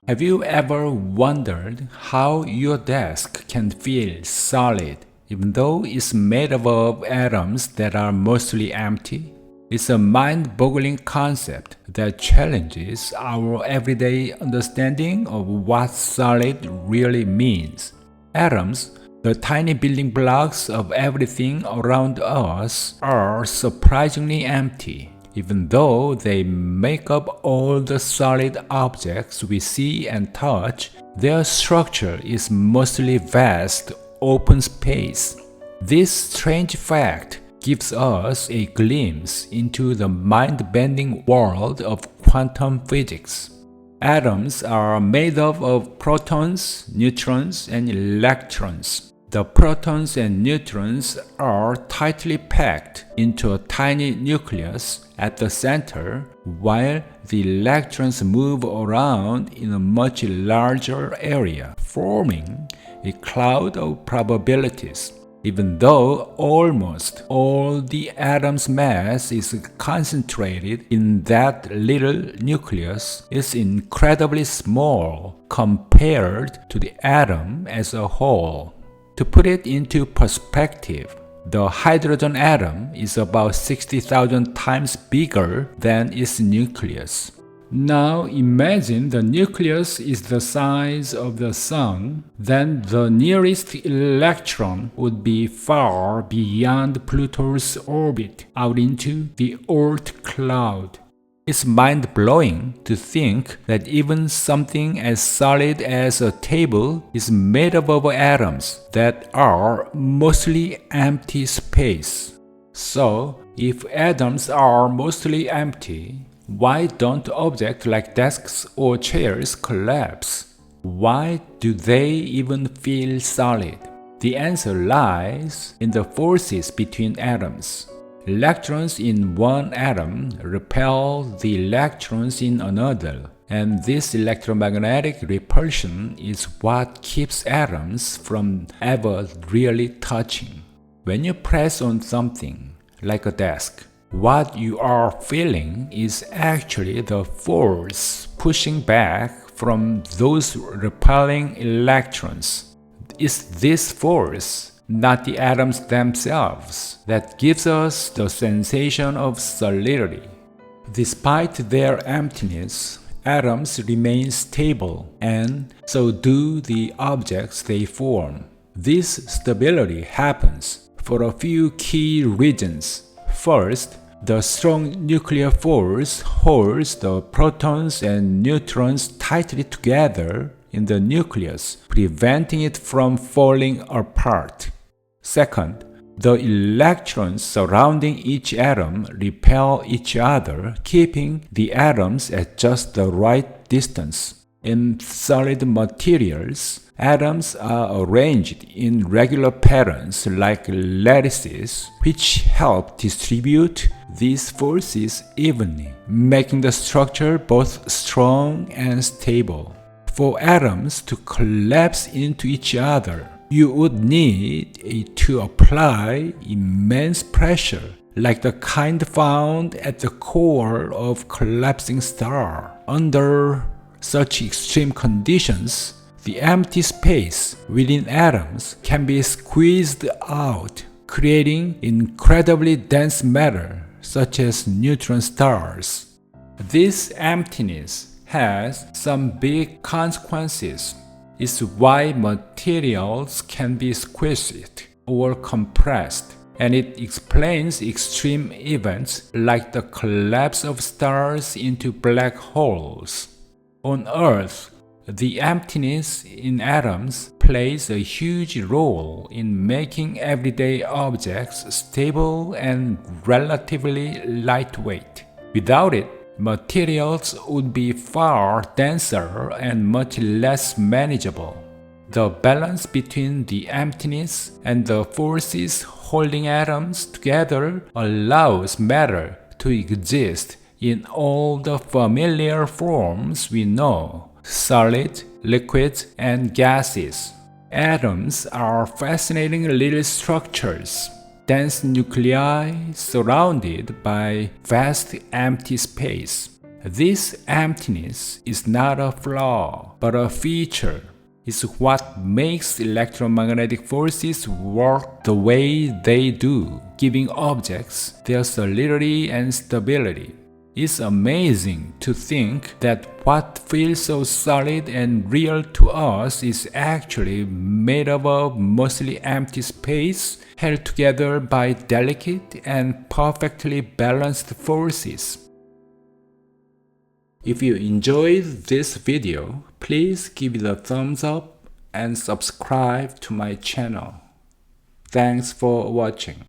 Have you ever wondered how your desk can feel solid even though it's made up of atoms that are mostly empty? It's a mind-boggling concept that challenges our everyday understanding of what solid really means. Atoms, the tiny building blocks of everything around us, are surprisingly empty. Even though they make up all the solid objects we see and touch, their structure is mostly vast, open space. This strange fact gives us a glimpse into the mind-bending world of quantum physics. Atoms are made up of protons, neutrons, and electrons. The protons and neutrons are tightly packed into a tiny nucleus at the center, while the electrons move around in a much larger area, forming a cloud of probabilities. Even though almost all the atom's mass is concentrated in that little nucleus, it's incredibly small compared to the atom as a whole. To put it into perspective, the hydrogen atom is about 60,000 times bigger than its nucleus. Now imagine the nucleus is the size of the Sun, then the nearest electron would be far beyond Pluto's orbit, out into the Oort Cloud. It's mind-blowing to think that even something as solid as a table is made up of atoms that are mostly empty space. So, if atoms are mostly empty, why don't objects like desks or chairs collapse? Why do they even feel solid? The answer lies in the forces between atoms. Electrons in one atom repel the electrons in another, and this electromagnetic repulsion is what keeps atoms from ever really touching. When you press on something, like a desk, what you are feeling is actually the force pushing back from those repelling electrons. It's this force, not the atoms themselves, that gives us the sensation of solidity. Despite their emptiness, atoms remain stable, and so do the objects they form. This stability happens for a few key reasons. First, the strong nuclear force holds the protons and neutrons tightly together in the nucleus, preventing it from falling apart. Second, the electrons surrounding each atom repel each other, keeping the atoms at just the right distance. In solid materials, atoms are arranged in regular patterns like lattices, which help distribute these forces evenly, making the structure both strong and stable. For atoms to collapse into each other, you would need to apply immense pressure, like the kind found at the core of a collapsing star. Under such extreme conditions, the empty space within atoms can be squeezed out, creating incredibly dense matter, such as neutron stars. This emptiness has some big consequences. It's why materials can be squished or compressed, and it explains extreme events like the collapse of stars into black holes. On Earth, the emptiness in atoms plays a huge role in making everyday objects stable and relatively lightweight. Without it, materials would be far denser and much less manageable. The balance between the emptiness and the forces holding atoms together allows matter to exist in all the familiar forms we know: solid, liquids, and gases. Atoms are fascinating little structures. Dense nuclei surrounded by vast empty space. This emptiness is not a flaw, but a feature. It's what makes electromagnetic forces work the way they do, giving objects their solidity and stability. It's amazing to think that what feels so solid and real to us is actually made up of mostly empty space held together by delicate and perfectly balanced forces. If you enjoyed this video, please give it a thumbs up and subscribe to my channel. Thanks for watching.